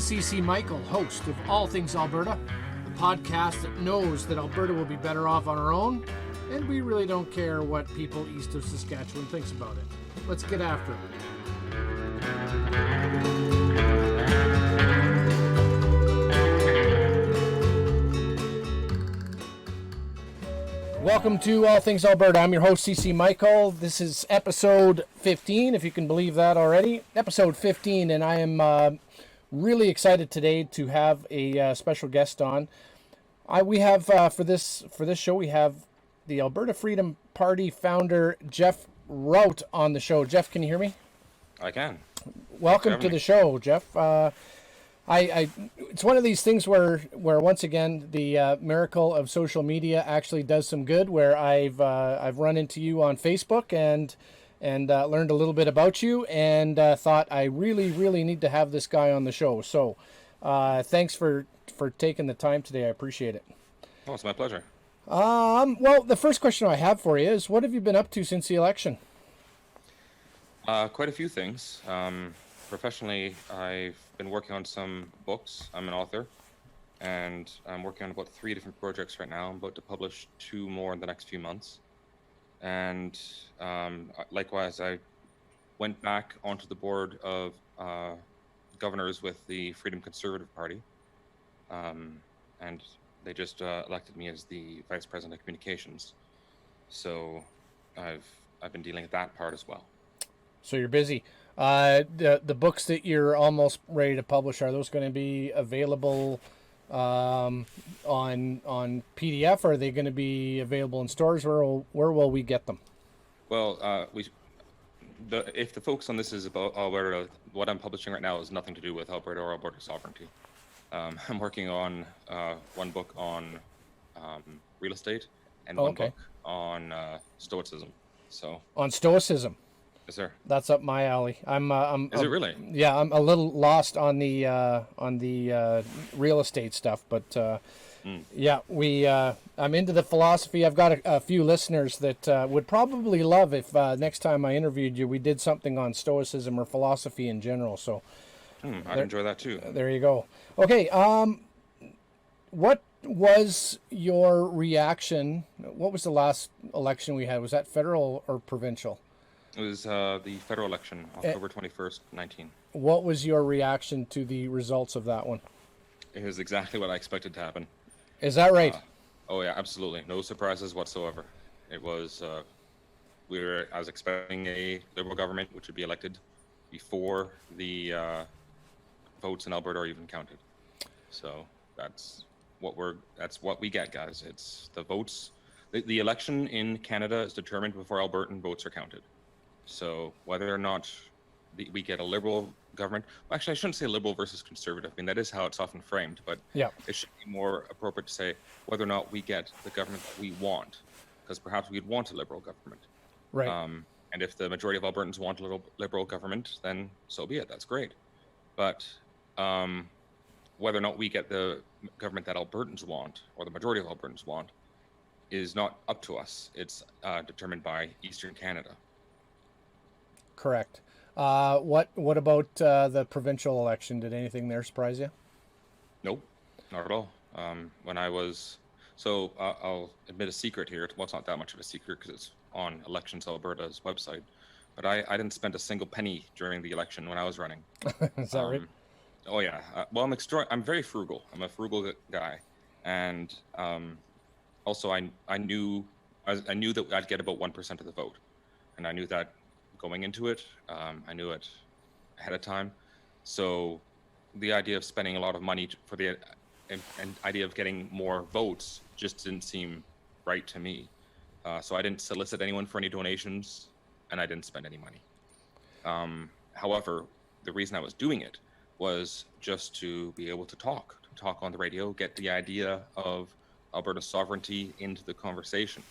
CC Michael, host of All Things Alberta, the podcast that knows that Alberta will be better off on our own, and we really don't care what people east of Saskatchewan thinks about it. Let's get after it. Welcome to All Things Alberta. I'm your host, CC Michael. This is episode 15, if you can believe that already. Episode 15, and I am really excited today to have a special guest on. We have, for this show, we have the Alberta Freedom Party founder, Jeff Rout, on the show. Jeff, can you hear me? I can. Welcome to the show, Jeff. It's one of these things where once again the miracle of social media actually does some good. Where I've run into you on Facebook and learned a little bit about you and thought I really need to have this guy on the show. So thanks for taking the time today. I appreciate it. Oh, it's my pleasure. Well, the first question I have for you is, what have you been up to since the election? Quite a few things. Professionally, I've been working on some books. I'm an author, and I'm working on about 3 different projects right now. I'm about to publish 2 more in the next few months. And likewise, I went back onto the board of governors with the Freedom Conservative Party, and they just elected me as the Vice President of Communications. So I've been dealing with that part as well. So you're busy. The books that you're almost ready to publish, are those going to be available on PDF? Or are they going to be available in stores? Where will we get them? Well, if the focus on this is about Alberta, what I'm publishing right now has nothing to do with Alberta or Alberta sovereignty. I'm working on one book on real estate and one book on Stoicism. So on Stoicism. Yes, sir. That's up my alley. Is it really? Yeah, I'm a little lost on the real estate stuff, but yeah, I'm into the philosophy. I've got a few listeners that would probably love if next time I interviewed you, we did something on Stoicism or philosophy in general. So I'd enjoy that too. There you go. Okay, what was your reaction? What was the last election we had? Was that federal or provincial? It was the federal election, October 21st, 19. What was your reaction to the results of that one? It was exactly what I expected to happen. Is that right? Oh, yeah, absolutely. No surprises whatsoever. It was, I was expecting a Liberal government, which would be elected before the votes in Alberta are even counted. So that's what we get, guys. It's the votes. The election in Canada is determined before Albertan votes are counted. So whether or not we get a Liberal government, actually I shouldn't say Liberal versus Conservative. I mean, that is how it's often framed, but yeah, it should be more appropriate to say whether or not we get the government that we want, because perhaps we'd want a Liberal government. Right. And if the majority of Albertans want a Liberal government, then so be it. That's great. But whether or not we get the government that Albertans want, or the majority of Albertans want, is not up to us. It's determined by Eastern Canada. Correct. What about the provincial election? Did anything there surprise you? Nope, not at all. When I was, I'll admit a secret here. Well, it's not that much of a secret because it's on Elections Alberta's website. But I didn't spend a single penny during the election when I was running. Is that right? Oh yeah. Well, I'm very frugal. I'm a frugal guy, and also I knew that I'd get about 1% of the vote, and I knew that going into it. I knew it ahead of time. So the idea of spending a lot of money for the idea of getting more votes just didn't seem right to me. So I didn't solicit anyone for any donations, and I didn't spend any money. However, the reason I was doing it was just to be able to talk on the radio, get the idea of Alberta's sovereignty into the conversation.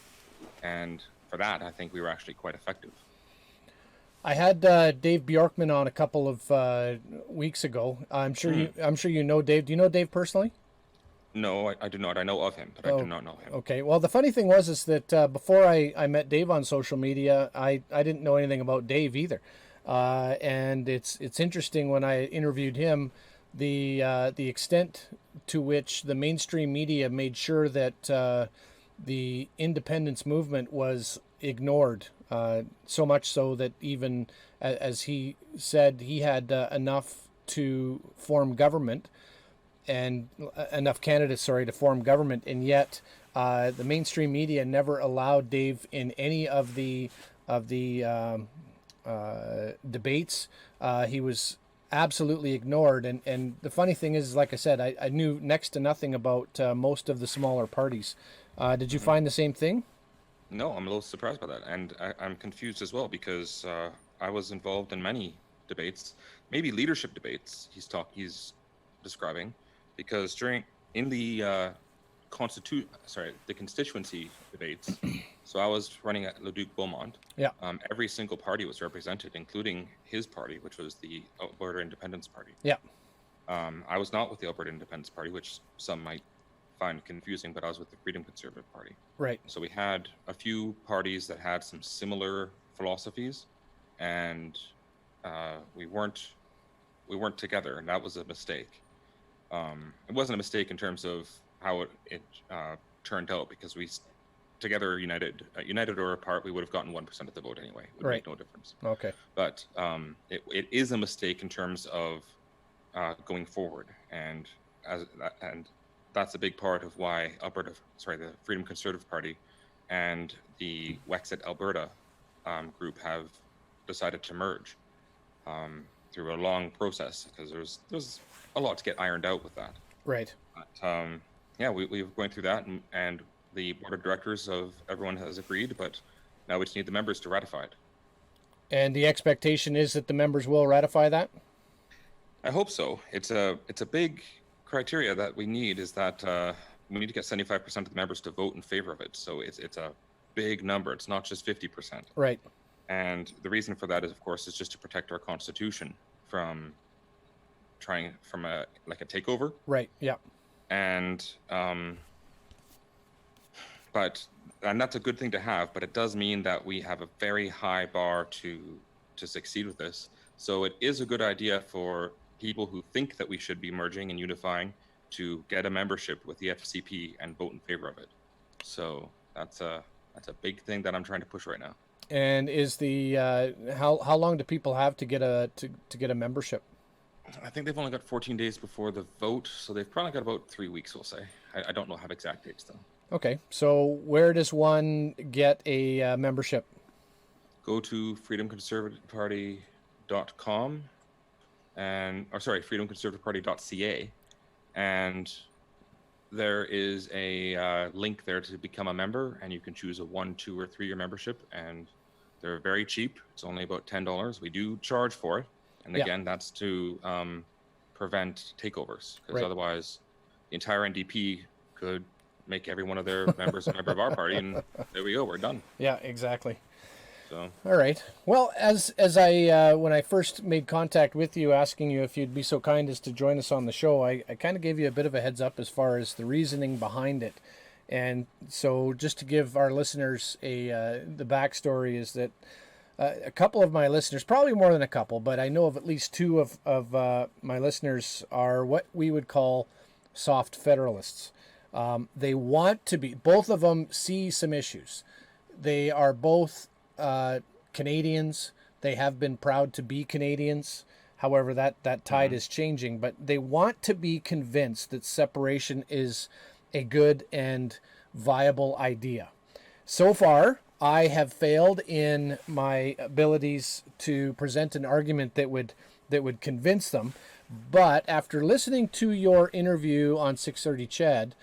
And for that, I think we were actually quite effective. I had Dave Bjorkman on a couple of weeks ago. I'm sure you know Dave. Do you know Dave personally? No, I do not. I know of him, but I do not know him. Okay. Well, the funny thing was that before I met Dave on social media, I didn't know anything about Dave either. And it's interesting when I interviewed him the extent to which the mainstream media made sure that the independence movement was ignored, so much so that even as he said, he had enough to form government and enough candidates, to form government, and yet the mainstream media never allowed Dave in any of the debates. He was absolutely ignored, and the funny thing is, like I said, I knew next to nothing about most of the smaller parties. Did you find the same thing? No, I'm a little surprised by that, and I'm confused as well because I was involved in many debates, maybe leadership debates. He's describing, because in the the constituency debates. So I was running at Leduc Beaumont. Yeah. Every single party was represented, including his party, which was the Alberta Independence Party. Yeah. I was not with the Alberta Independence Party, which some might find confusing, but I was with the Freedom Conservative Party. Right. So we had a few parties that had some similar philosophies, and we weren't together, and that was a mistake. It wasn't a mistake in terms of how it turned out, because we together united or apart, we would have gotten 1% of the vote anyway. It would make no difference. Okay. But it is a mistake in terms of going forward, and that's a big part of why the Freedom Conservative Party and the Wexit Alberta group have decided to merge through a long process, because there's a lot to get ironed out with that. Right. But, we're going through that, and the board of directors of everyone has agreed, but now we just need the members to ratify it. And the expectation is that the members will ratify that? I hope so. It's a big criteria that we need, is that we need to get 75% of the members to vote in favor of it. So it's a big number. It's not just 50%. Right. And the reason for that is, of course, is just to protect our constitution from a takeover. Right. Yeah. And and that's a good thing to have, but it does mean that we have a very high bar to succeed with this. So it is a good idea for people who think that we should be merging and unifying to get a membership with the FCP and vote in favor of it. So that's a big thing that I'm trying to push right now. And is the how long do people have to get a membership? I think they've only got 14 days before the vote, so they've probably got about 3 weeks, we'll say. I don't know have exact dates though. Okay, so where does one get a membership? Go to freedomconservativeparty.com freedomconservativeparty.ca, and there is a link there to become a member, and you can choose a 1, 2, or 3 year membership, and they're very cheap. It's only about $10. We do charge for it, and again, that's to prevent takeovers, because otherwise the entire NDP could make every one of their members a member of our party, and there we go, we're done. Yeah, exactly. So. All right. Well, as I when I first made contact with you, asking you if you'd be so kind as to join us on the show, I kind of gave you a bit of a heads up as far as the reasoning behind it. And so just to give our listeners the backstory is that a couple of my listeners, probably more than a couple, but I know of at least 2 of my listeners are what we would call soft federalists. They want to be, both of them see some issues. They are both Canadians. They have been proud to be Canadians. However, that tide is changing, but they want to be convinced that separation is a good and viable idea. So far, I have failed in my abilities to present an argument that would convince them. But after listening to your interview on 630 Chad,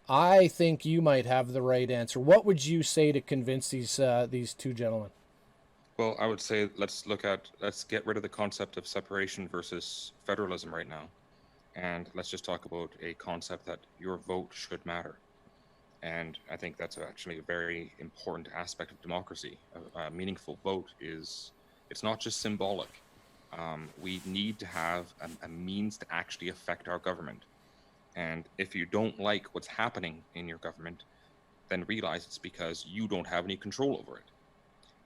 I think you might have the right answer. What would you say to convince these 2 gentlemen? Well, I would say let's get rid of the concept of separation versus federalism right now. And let's just talk about a concept that your vote should matter. And I think that's actually a very important aspect of democracy. A meaningful vote it's not just symbolic. We need to have a means to actually affect our government. And if you don't like what's happening in your government, then realize it's because you don't have any control over it.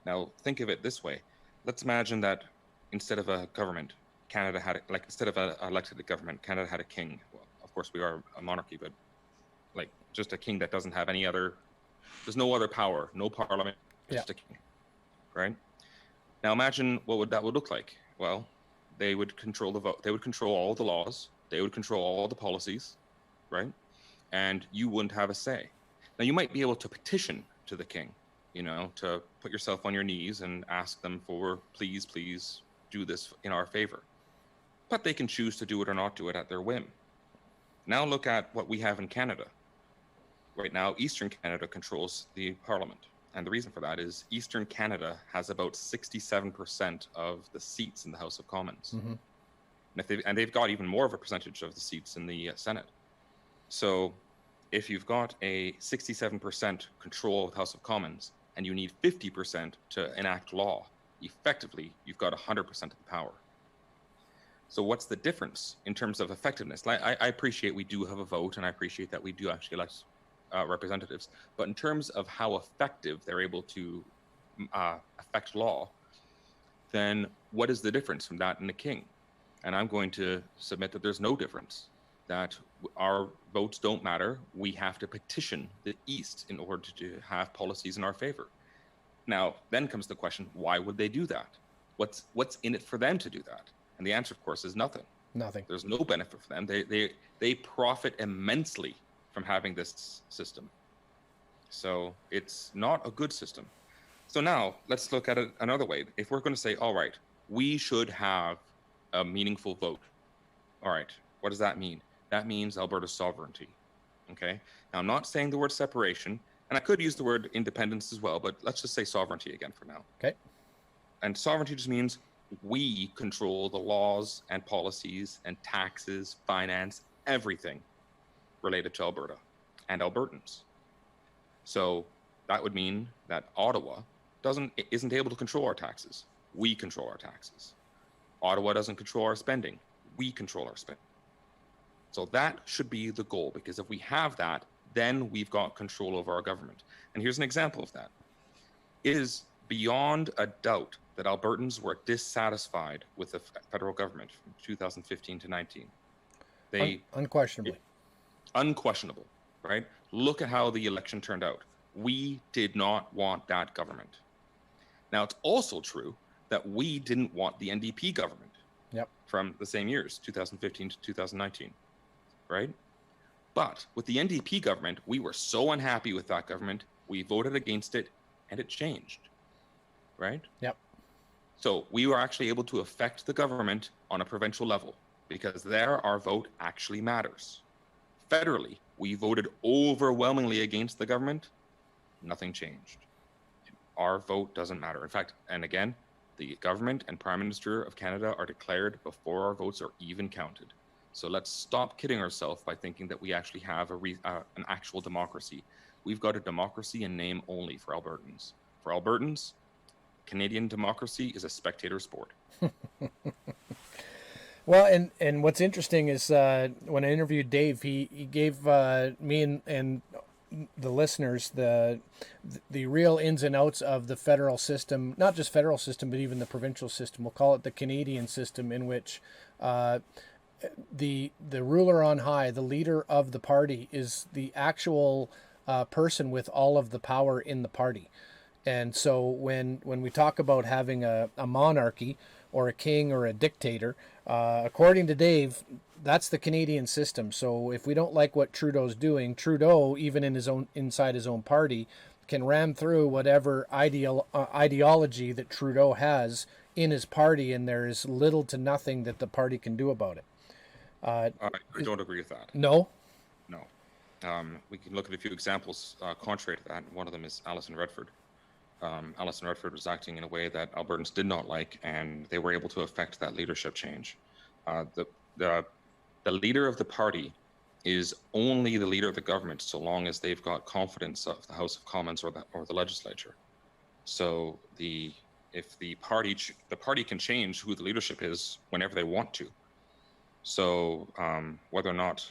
Now, think of it this way. Let's imagine that instead of a government, Canada had, like, instead of an elected government, Canada had a king. Well, of course, we are a monarchy, but like just a king that doesn't have any other, there's no other power, no parliament, just a king, right? Now imagine what that would look like. Well, they would control the vote. They would control all the laws. They would control all the policies, right? And you wouldn't have a say. Now you might be able to petition to the king, to put yourself on your knees and ask them for, please do this in our favor. But they can choose to do it or not do it at their whim. Now look at what we have in Canada. Right now, Eastern Canada controls the parliament. And the reason for that is Eastern Canada has about 67% of the seats in the House of Commons. Mm-hmm. And they've got even more of a percentage of the seats in the Senate. So if you've got a 67% control of the House of Commons and you need 50% to enact law, effectively, you've got 100% of the power. So what's the difference in terms of effectiveness? I appreciate we do have a vote, and I appreciate that we do actually elect representatives, but in terms of how effective they're able to affect law, then what is the difference from that and the king? And I'm going to submit that there's no difference, that our votes don't matter. We have to petition the East in order to have policies in our favor. Now, then comes the question, why would they do that? What's in it for them to do that? And the answer, of course, is nothing. Nothing. There's no benefit for them. They profit immensely from having this system. So it's not a good system. So now let's look at it another way. If we're going to say, all right, we should have a meaningful vote. All right, what does that mean? That means Alberta's sovereignty. Okay. Now I'm not saying the word separation, and I could use the word independence as well, but let's just say sovereignty again for now. Okay. And sovereignty just means we control the laws and policies and taxes, finance, everything related to Alberta and Albertans. So that would mean that Ottawa isn't able to control our taxes. We control our taxes. Ottawa doesn't control our spending. We control our spending. So that should be the goal, because if we have that, then we've got control over our government. And here's an example of that. It is beyond a doubt that Albertans were dissatisfied with the federal government from 2015 to 19. Unquestionable, right? Look at how the election turned out. We did not want that government. Now, it's also true that we didn't want the NDP government from the same years, 2015 to 2019, right? But with the NDP government, we were so unhappy with that government, we voted against it, and it changed, right? Yep. So we were actually able to affect the government on a provincial level, because there our vote actually matters. Federally, we voted overwhelmingly against the government. Nothing changed. Our vote doesn't matter. In fact, and again, the government and Prime Minister of Canada are declared before our votes are even counted. So let's stop kidding ourselves by thinking that we actually have an actual democracy. We've got a democracy in name only for Albertans. For Albertans, Canadian democracy is a spectator sport. Well, and what's interesting is when I interviewed Dave, he gave me and the listeners the real ins and outs of the federal system, not just federal system, but even the provincial system. We'll call it the Canadian system, in which the ruler on high, the leader of the party, is the actual person with all of the power in the party. And so when we talk about having a monarchy or a king or a dictator, according to Dave, that's the Canadian system. So if we don't like what Trudeau's doing, Trudeau, even inside his own party, can ram through whatever ideology that Trudeau has in his party, and there is little to nothing that the party can do about it. I don't agree with that. No? No. We can look at a few examples contrary to that. One of them is Alison Redford. Alison Redford was acting in a way that Albertans did not like, and they were able to affect that leadership change. The leader of the party is only the leader of the government so long as they've got confidence of the House of Commons or the legislature. So if the party can change who the leadership is whenever they want to. So whether or not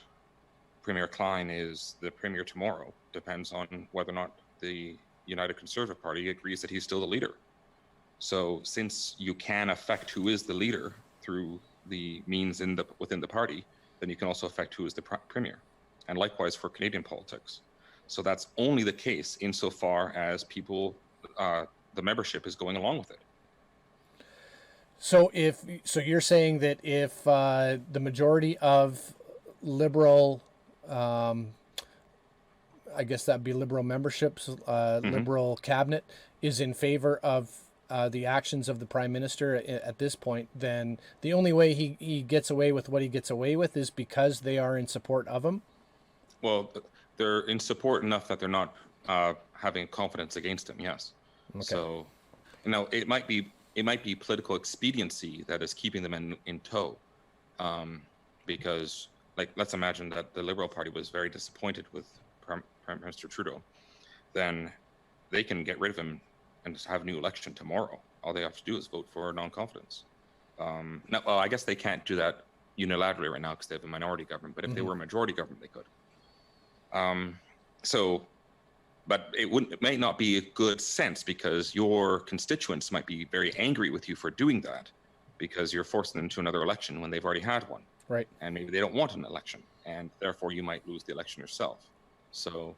Premier Klein is the premier tomorrow depends on whether or not the United Conservative Party agrees that he's still the leader. So since you can affect who is the leader through the means within the party, then you can also affect who is the premier, and likewise for Canadian politics. So that's only the case insofar as people, the membership is going along with it. So you're saying that if the majority of Liberal, I guess that'd be Liberal memberships, Liberal cabinet is in favor of the actions of the Prime Minister at this point, then the only way he gets away with what he gets away with is because they are in support of him? Well, they're in support enough that they're not having confidence against him, yes. Okay. So, it might be political expediency that is keeping them in tow, because, like, let's imagine that the Liberal Party was very disappointed with Prime Minister Trudeau, then they can get rid of him and just have a new election tomorrow. All they have to do is vote for non-confidence. Well, I guess they can't do that unilaterally right now because they have a minority government, but if they were a majority government, they could. But it may not be a good sense because your constituents might be very angry with you for doing that because you're forcing them to another election when they've already had one. Right. And maybe they don't want an election, and therefore you might lose the election yourself. So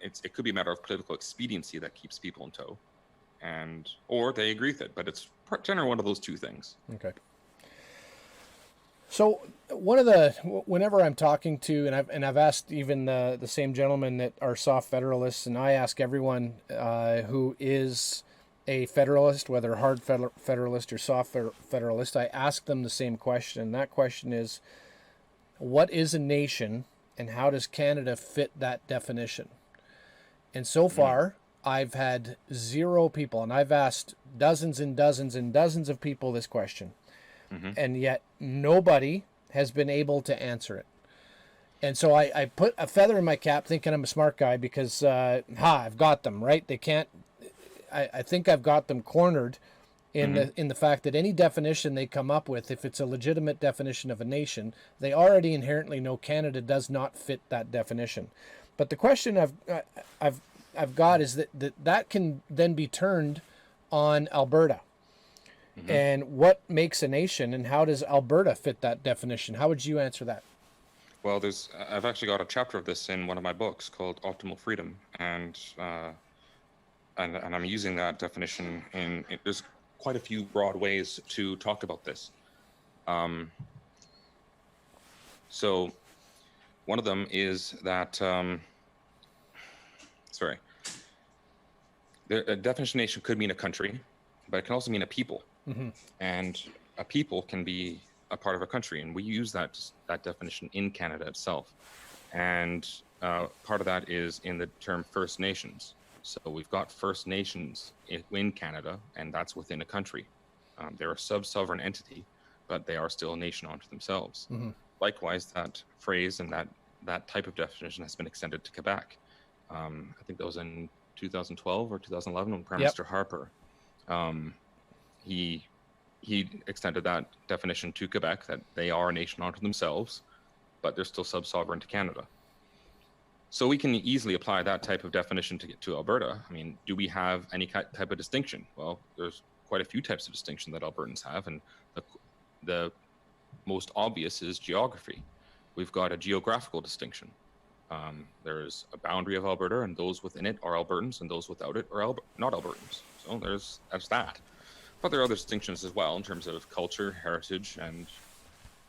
it could be a matter of political expediency that keeps people in tow, or they agree with it, but it's generally one of those two things. Okay. So whenever I'm talking to, and I've asked even the same gentlemen that are soft federalists, and I ask everyone who is a federalist, whether hard federalist or soft federalist, I ask them the same question. And that question is, what is a nation, and how does Canada fit that definition? And so far, I've had 0 people, and I've asked dozens and dozens and dozens of people this question. And yet nobody has been able to answer it. And so I put a feather in my cap thinking I'm a smart guy because, I've got them, right? They can't, I think I've got them cornered in the fact that any definition they come up with, if it's a legitimate definition of a nation, they already inherently know Canada does not fit that definition. But the question I've got is that can then be turned on Alberta. And what makes a nation, and how does Alberta fit that definition? How would you answer that? Well, I've actually got a chapter of this in one of my books called Optimal Freedom, and I'm using that definition there's quite a few broad ways to talk about this. So one of them is that, a definition of nation could mean a country, but it can also mean a people. And a people can be a part of a country, and we use that definition in Canada itself. And part of that is in the term First Nations. So we've got First Nations in Canada, and that's within a country. They're a sub-sovereign entity, but they are still a nation unto themselves. Likewise, that phrase and that type of definition has been extended to Quebec. I think that was in 2012 or 2011 when Prime Minister Harper, he extended that definition to Quebec, that they are a nation unto themselves, but they're still sub-sovereign to Canada. So we can easily apply that type of definition to get to Alberta. I mean, do we have any type of distinction? Well, there's quite a few types of distinction that Albertans have, and the most obvious is geography. We've got a geographical distinction. There's a boundary of Alberta, and those within it are Albertans, and those without it are not Albertans. So that's that. But there are other distinctions as well in terms of culture, heritage, and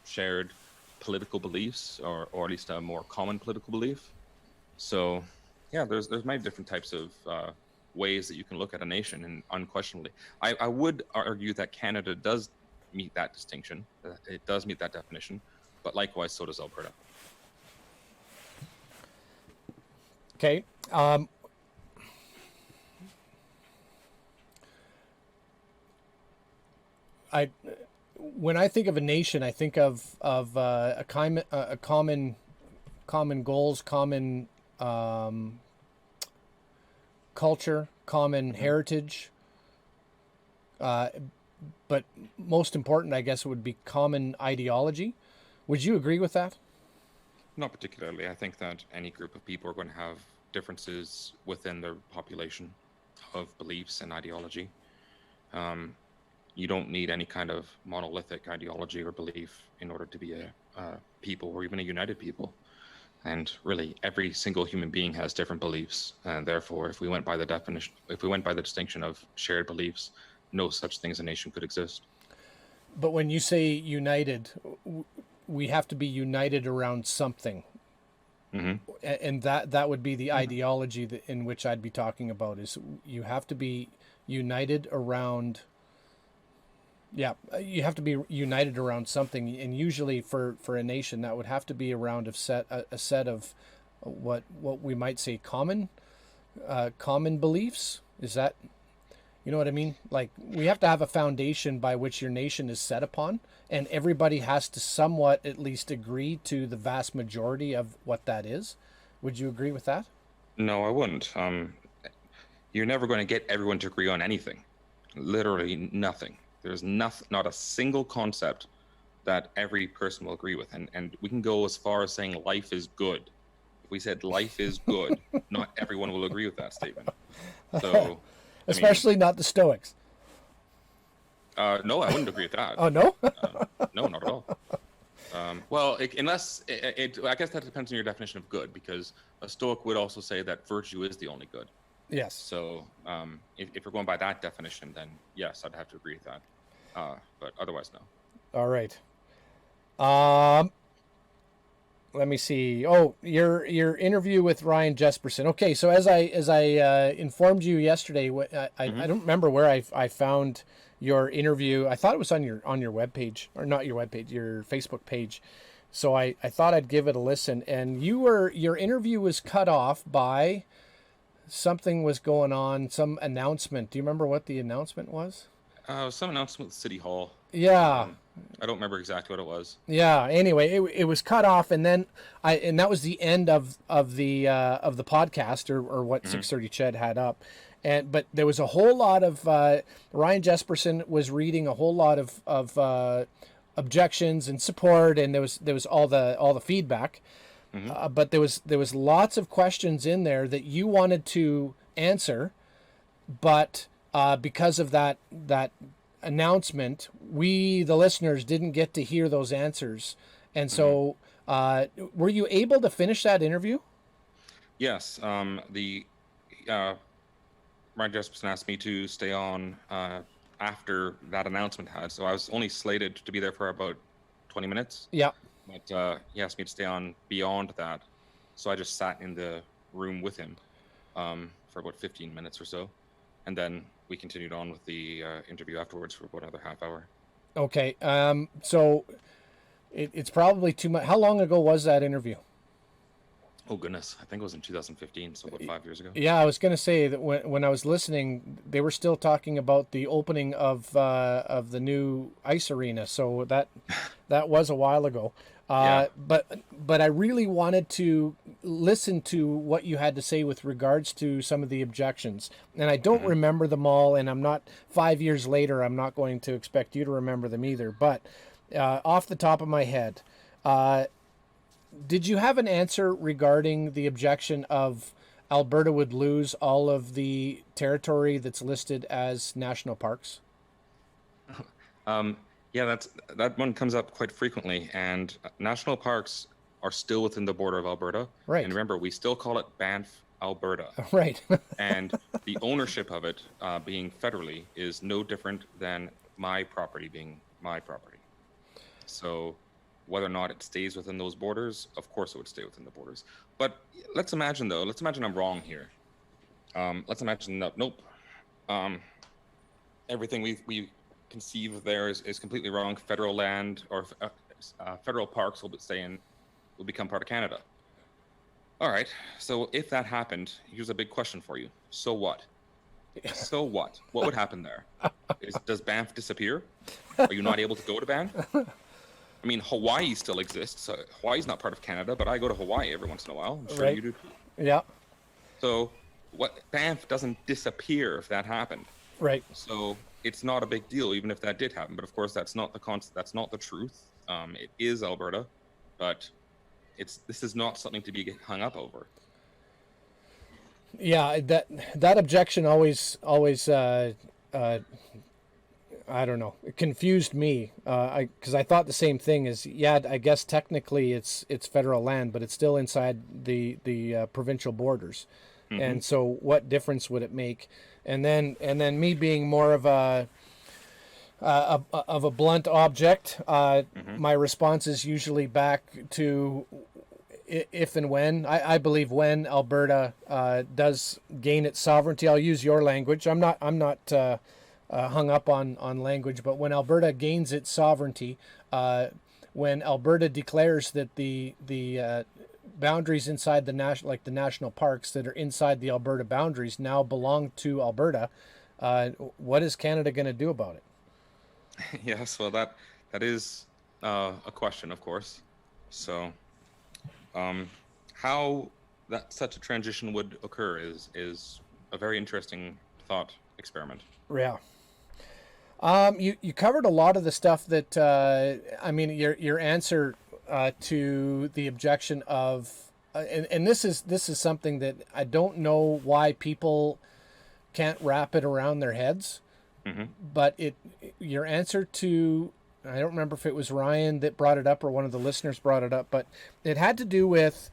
shared political beliefs, or at least a more common political belief. So, yeah, there's many different types of ways that you can look at a nation, and unquestionably, I would argue that Canada does meet that distinction. It does meet that definition, but likewise, so does Alberta. Okay. When I think of a nation, I think of a common goals, common culture, common heritage. But most important, I guess, would be common ideology. Would you agree with that? Not particularly. I think that any group of people are going to have differences within their population of beliefs and ideology. you don't need any kind of monolithic ideology or belief in order to be a people or even a united people. And really, every single human being has different beliefs, and therefore, if we went by the definition, if we went by the distinction of shared beliefs, no such thing as a nation could exist. But when you say united, we have to be united around something. Mm-hmm. And that would be the ideology in which I'd be talking about, is you have to be united around. Yeah, you have to be united around something, and usually for a nation that would have to be around a set of what we might say common beliefs. Is that, you know what I mean? Like, we have to have a foundation by which your nation is set upon, and everybody has to somewhat at least agree to the vast majority of what that is. Would you agree with that? No, I wouldn't. You're never going to get everyone to agree on anything. Literally nothing. There's not a single concept that every person will agree with. And we can go as far as saying life is good. If we said life is good, not everyone will agree with that statement. So, especially not the Stoics. No, I wouldn't agree with that. Oh, no? No, not at all. Well, unless I guess that depends on your definition of good, because a Stoic would also say that virtue is the only good. Yes. So if we're going by that definition, then yes, I'd have to agree with that. But otherwise, no. All right. Let me see. Oh, your interview with Ryan Jesperson. Okay, so as I informed you yesterday, I don't remember where I found your interview. I thought it was on your webpage, or not your webpage, your Facebook page. So I thought I'd give it a listen. And your interview was cut off by something was going on, some announcement. Do you remember what the announcement was? Some announcement with City Hall. Yeah. I don't remember exactly what it was. Yeah. Anyway, it was cut off, and then that was the end of the podcast, or what 630 Ched had up, but there was a whole lot of Ryan Jesperson was reading a whole lot of objections and support, and there was all the feedback. But there was lots of questions in there that you wanted to answer, but because of that announcement, we, the listeners, didn't get to hear those answers. And so were you able to finish that interview? Yes. Ryan Jesperson asked me to stay on after that announcement had, so I was only slated to be there for about 20 minutes. Yeah. But he asked me to stay on beyond that, so I just sat in the room with him for about 15 minutes or so, and then we continued on with the interview afterwards for about another half hour. Okay, so it's probably too much. How long ago was that interview? Oh goodness, I think it was in 2015, so about 5 years ago. Yeah, I was going to say that when I was listening, they were still talking about the opening of the new ice arena, so that was a while ago. Yeah. But I really wanted to listen to what you had to say with regards to some of the objections, and I don't remember them all. And I'm not 5 years later. I'm not going to expect you to remember them either. But off the top of my head, did you have an answer regarding the objection of Alberta would lose all of the territory that's listed as national parks? Yeah, that one comes up quite frequently, and national parks are still within the border of Alberta. Right. And remember, we still call it Banff, Alberta. Right. And the ownership of it being federally is no different than my property being my property. So whether or not it stays within those borders, of course it would stay within the borders. But let's imagine I'm wrong here. Let's imagine that, nope. Everything we conceive of there is completely wrong. Federal land or federal parks will become part of Canada. All right. So if that happened, here's a big question for you. So what? So what? What would happen there? Does Banff disappear? Are you not able to go to Banff? I mean, Hawaii still exists. Hawaii's not part of Canada, but I go to Hawaii every once in a while. I'm sure Right. you do too. Yeah. So Banff doesn't disappear if that happened. Right. So it's not a big deal, even if that did happen. But of course, that's not that's not the truth. It is Alberta, but this is not something to be hung up over. Yeah, that objection always I don't know. It confused me because I thought the same thing. Is yeah, I guess technically it's federal land, but it's still inside the provincial borders. Mm-hmm. And so, what difference would it make? And then me being more of a blunt object, Mm-hmm. my response is usually back to if and when I believe when Alberta does gain its sovereignty. I'll use your language. I'm not hung up on language, but when Alberta gains its sovereignty, when Alberta declares that the boundaries inside the like the national parks that are inside the Alberta boundaries now belong to Alberta, what is Canada going to do about it? Yes, well, that is a question, of course. So, how that such a transition would occur is a very interesting thought experiment. Yeah. You covered a lot of the stuff that I mean your answer to the objection of and this is something that I don't know why people can't wrap it around their heads, Mm-hmm. but your answer to I don't remember if it was Ryan that brought it up or one of the listeners brought it up, but it had to do with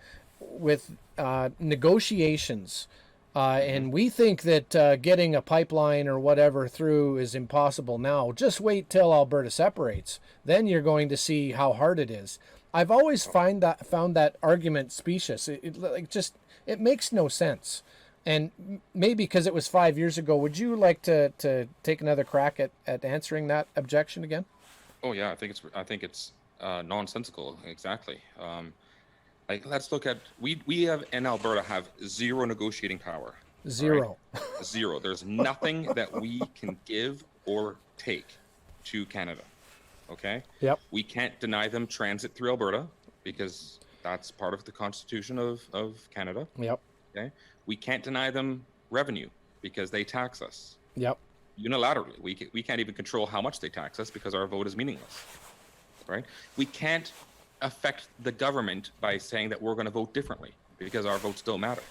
negotiations. And we think that getting a pipeline or whatever through is impossible now. Just wait till Alberta separates. Then you're going to see how hard it is. I've always found that argument specious. It makes no sense. And maybe because it was 5 years ago, would you like to take another crack at answering that objection again? Oh yeah, I think it's nonsensical. Exactly. Like let's look at we have in Alberta have zero negotiating power. Zero. Right? Zero. There's nothing that we can give or take to Canada. Okay. Yep. We can't deny them transit through Alberta because that's part of the Constitution of Canada. Yep. Okay. We can't deny them revenue because they tax us Yep. unilaterally. We can't even control how much they tax us because our vote is meaningless. Right. We can't affect the government by saying that we're going to vote differently because our votes don't matter.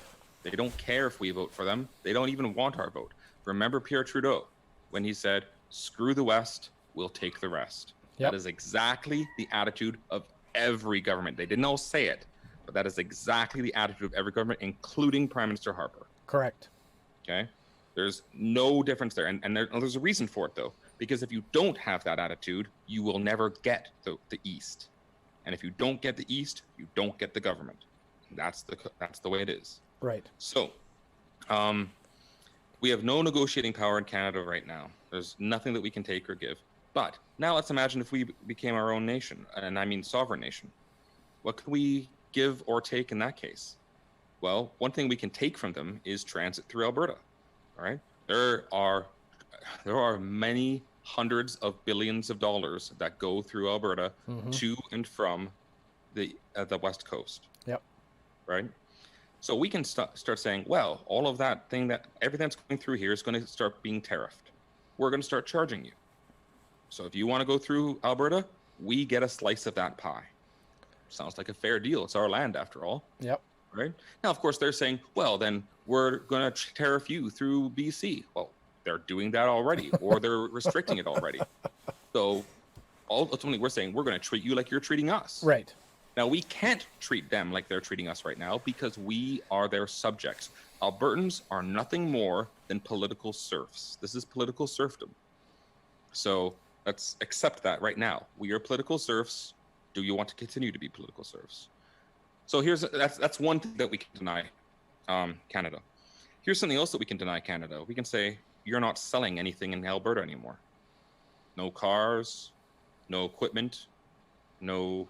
They don't care if we vote for them. They don't even want our vote. Remember Pierre Trudeau when he said, "Screw the West, we'll take the rest." Yep. That is exactly the attitude of every government. They didn't all say it, but that is exactly the attitude of every government, including Prime Minister Harper. Correct. Okay? There's no difference there. And there's a reason for it, though, because if you don't have that attitude, you will never get the East. And if you don't get the East, you don't get the government. That's the way it is. Right. So, we have no negotiating power in Canada right now. There's nothing that we can take or give. But now let's imagine if we became our own nation, and I mean sovereign nation. What can we give or take in that case? Well, one thing we can take from them is transit through Alberta. All right. There are many hundreds of billions of dollars that go through Alberta to and from the West Coast. Yep. Right. So we can start saying, well, all of that thing everything that's going through here is going to start being tariffed. We're going to start charging you. So if you want to go through Alberta, we get a slice of that pie. Sounds like a fair deal. It's our land after all. Yep. Right. Now, of course, they're saying, well, then we're going to tariff you through BC. Well, they're doing that already, or they're restricting it already. So ultimately, we're saying we're going to treat you like you're treating us. Right. Now, we can't treat them like they're treating us right now because we are their subjects. Albertans are nothing more than political serfs. This is political serfdom. So let's accept that right now. We are political serfs. Do you want to continue to be political serfs? So that's one thing that we can deny Canada. Here's something else that we can deny Canada. We can say, you're not selling anything in Alberta anymore. No cars, no equipment, none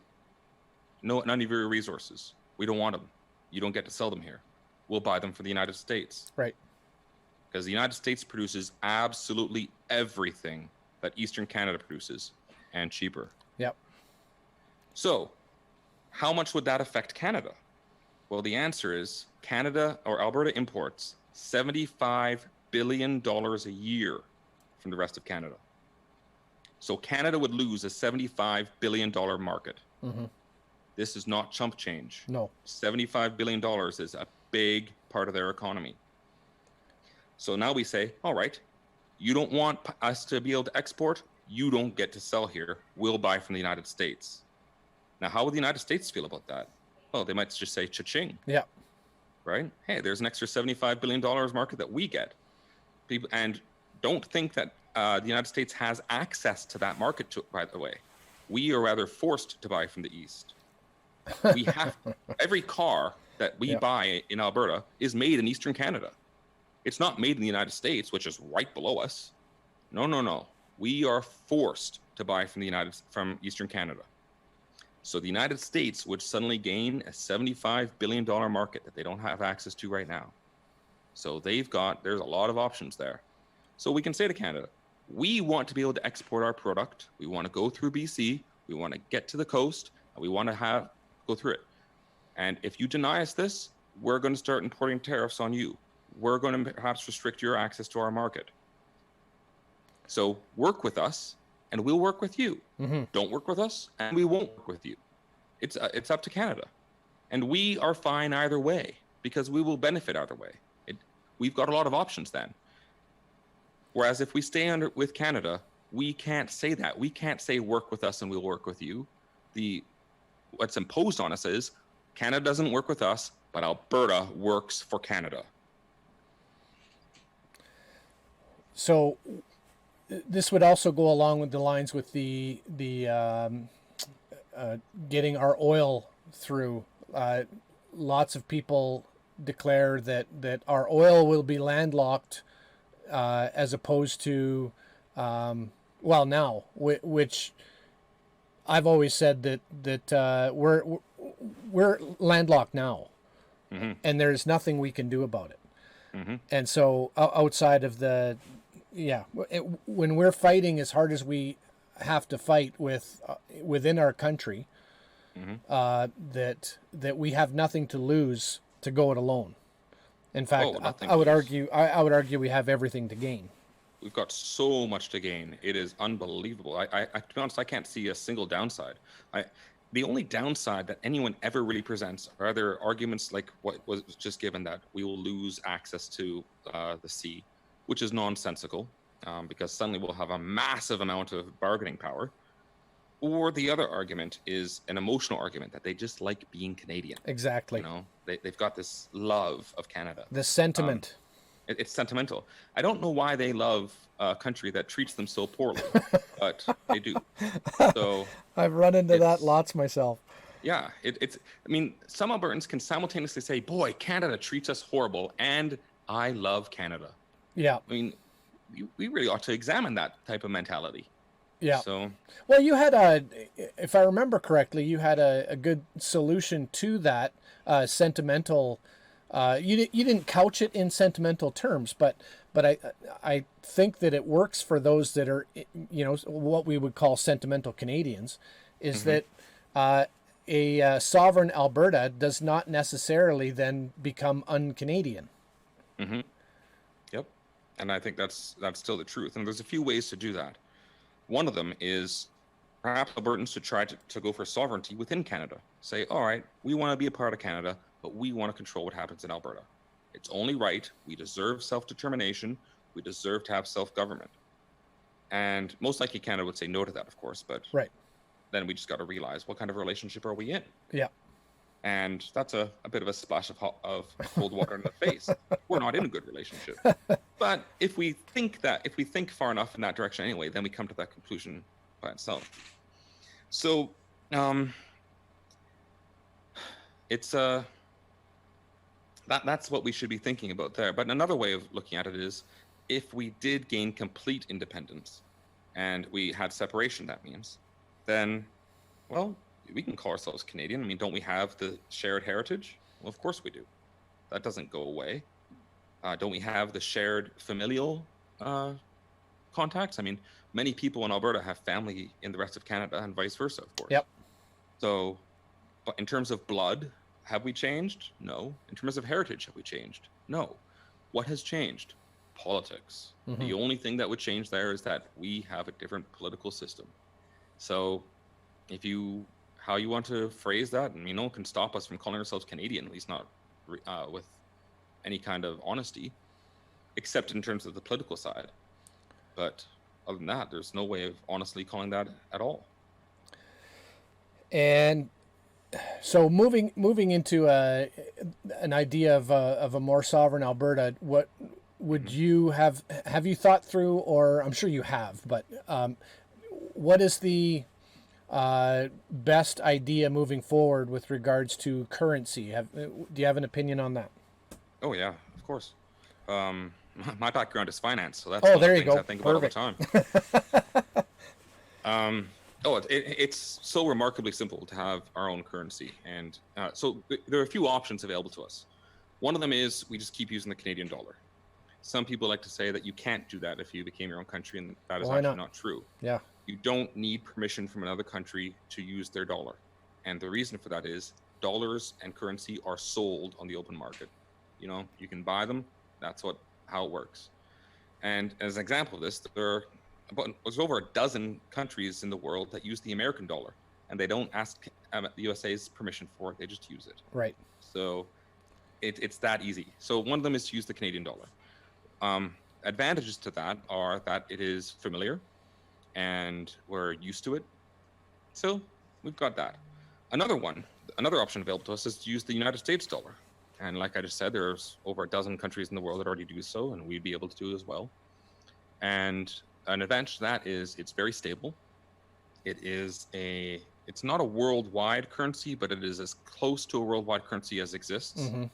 of your resources. We don't want them. You don't get to sell them here. We'll buy them for the United States. Right. Because the United States produces absolutely everything that Eastern Canada produces, and cheaper. Yep. So, how much would that affect Canada? Well, the answer is Canada or Alberta imports $75 billion a year from the rest of Canada. So Canada would lose a $75 billion market. Mm-hmm. This is not chump change. No. $75 billion is a big part of their economy. So now we say, all right, You don't want us to be able to export, you don't get to sell here. We'll buy from the United States. Now, how would the United States feel about that? Well, they might just say cha-ching. Yeah. Right? Hey, there's an extra $75 billion market that we get. People, and don't think that the United States has access to that market, by the way. We are rather forced to buy from the East. We have every car that we buy in Alberta is made in Eastern Canada. It's not made in the United States, which is right below us. No. We are forced to buy from Eastern Canada. So the United States would suddenly gain a $75 billion market that they don't have access to right now. So there's a lot of options there. So we can say to Canada, we want to be able to export our product. We want to go through BC. We want to get to the coast, and we want to go through it. And if you deny us this, we're going to start importing tariffs on you. We're going to perhaps restrict your access to our market. So work with us, and we'll work with you. Mm-hmm. Don't work with us, and we won't work with you. It's up to Canada. And we are fine either way, because we will benefit either way. We've got a lot of options then. Whereas if we stay with Canada, we can't say that. We can't say work with us and we'll work with you. What's imposed on us is Canada doesn't work with us, but Alberta works for Canada. So this would also go along with the lines with the getting our oil through. Lots of people declare that our oil will be landlocked as opposed to which I've always said that we're landlocked now, mm-hmm. and there's nothing we can do about it. Mm-hmm. And so outside of when we're fighting as hard as we have to fight within our country, mm-hmm. That we have nothing to lose to go it alone. In fact, I would argue we have everything to gain. We've got so much to gain. It is unbelievable. To be honest, I can't see a single downside. The only downside that anyone ever really presents are other arguments like what was just given, that we will lose access to the sea, which is nonsensical, because suddenly we'll have a massive amount of bargaining power. Or the other argument is an emotional argument that they just like being Canadian. Exactly. They've got this love of Canada. The sentiment. It's sentimental. I don't know why they love a country that treats them so poorly, but they do. So I've run into that lots myself. Yeah, some Albertans can simultaneously say, "Boy, Canada treats us horrible," and "I love Canada." Yeah. We really ought to examine that type of mentality. Yeah. So, well, you had if I remember correctly, you had a good solution to that sentimental. You didn't couch it in sentimental terms, but I think that it works for those that are, what we would call sentimental Canadians, is mm-hmm. that a sovereign Alberta does not necessarily then become un-Canadian. Mm-hmm. Yep, and I think that's still the truth. And there's a few ways to do that. One of them is perhaps Albertans should try to go for sovereignty within Canada. Say, all right, we want to be a part of Canada, but we want to control what happens in Alberta. It's only right. We deserve self-determination. We deserve to have self-government. And most likely Canada would say no to that, of course, but right. Then we just got to realize, what kind of relationship are we in? Yeah. And that's a bit of a splash of cold water in the face. We're not in a good relationship. But if we think far enough in that direction anyway, then we come to that conclusion by itself. So it's that's what we should be thinking about there. But another way of looking at it is, if we did gain complete independence and we had separation, that means, then, well, we can call ourselves Canadian. I mean, don't we have the shared heritage? Well, of course we do. That doesn't go away. Don't we have the shared familial contacts? I mean, many people in Alberta have family in the rest of Canada and vice versa, of course. Yep. So, but in terms of blood, have we changed? No. In terms of heritage, have we changed? No. What has changed? Politics. Mm-hmm. The only thing that would change there is that we have a different political system. So, how you want to phrase that, and no one can stop us from calling ourselves Canadian, at least not with any kind of honesty, except in terms of the political side. But other than that, there's no way of honestly calling that at all. And so moving into an idea of a more sovereign Alberta, what would you have you thought through, or I'm sure you have, but what is the best idea moving forward with regards to currency? Do you have an opinion on that? Oh yeah, of course. My background is finance, so that's Oh, one of there the you things go. I think about all the Perfect. time. It's so remarkably simple to have our own currency, and so there are a few options available to us. One of them is we just keep using the Canadian dollar. Some people like to say that you can't do that if you became your own country, and that is Why actually not? not true. Yeah. You don't need permission from another country to use their dollar. And the reason for that is dollars and currency are sold on the open market. You know, you can buy them. That's how it works. And as an example of this, there's over a dozen countries in the world that use the American dollar, and they don't ask the USA's permission for it. They just use it. Right. So it's that easy. So one of them is to use the Canadian dollar. Advantages to that are that it is familiar and we're used to it. So we've got that. Another option available to us is to use the United States dollar. And like I just said, there's over a dozen countries in the world that already do so, and we'd be able to do as well. And an advantage to that is it's very stable. It's not a worldwide currency, but it is as close to a worldwide currency as exists. Mm-hmm.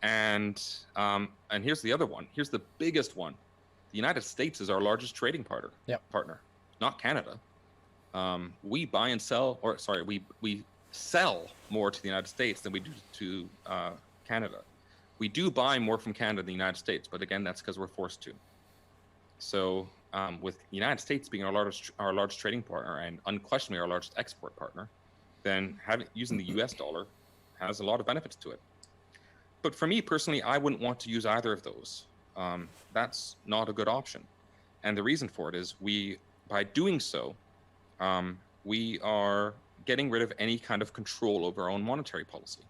And here's the other one. Here's the biggest one. The United States is our largest trading partner, not Canada. We buy and sell, we sell more to the United States than we do to Canada. We do buy more from Canada than the United States, but again, that's because we're forced to. So with the United States being our largest trading partner and unquestionably our largest export partner, then using the US dollar has a lot of benefits to it. But for me personally, I wouldn't want to use either of those. That's not a good option. And the reason for it is by doing so, we are getting rid of any kind of control over our own monetary policy.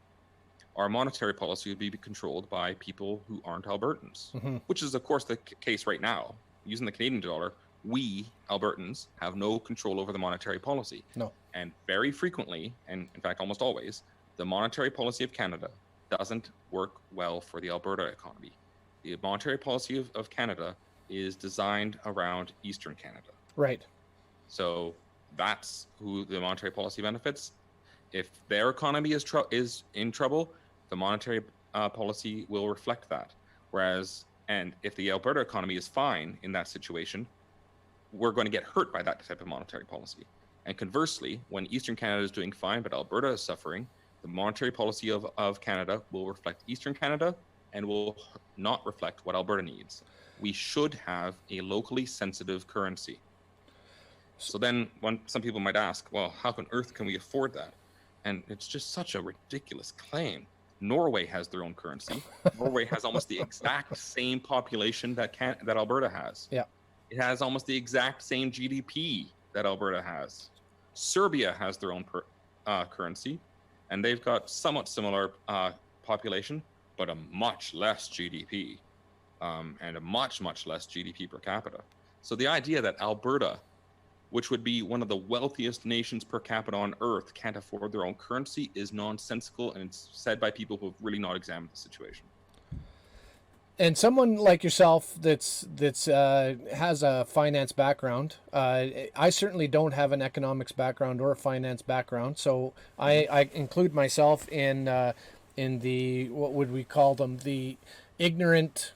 Our monetary policy would be controlled by people who aren't Albertans, Mm-hmm. which is, of course, the case right now. Using the Canadian dollar, we, Albertans, have no control over the monetary policy. No. And very frequently, and in fact almost always, the monetary policy of Canada doesn't work well for the Alberta economy. The monetary policy of Canada is designed around Eastern Canada. Right. So that's who the monetary policy benefits. If their economy is in trouble, the monetary policy will reflect that. And if the Alberta economy is fine in that situation, we're going to get hurt by that type of monetary policy. And conversely, when Eastern Canada is doing fine, but Alberta is suffering, the monetary policy of Canada will reflect Eastern Canada and will not reflect what Alberta needs. We should have a locally sensitive currency. So then some people might ask, well, how on earth can we afford that? And it's just such a ridiculous claim. Norway has their own currency. Norway has almost the exact same population that Alberta has. Yeah. It has almost the exact same GDP that Alberta has. Serbia has their own currency, and they've got somewhat similar population, but a much less GDP, and a much, much less GDP per capita. So the idea that Alberta, which would be one of the wealthiest nations per capita on earth, can't afford their own currency is nonsensical, and it's said by people who have really not examined the situation. And someone like yourself that's has a finance background, I certainly don't have an economics background or a finance background, so I include myself in the, what would we call them, the ignorant,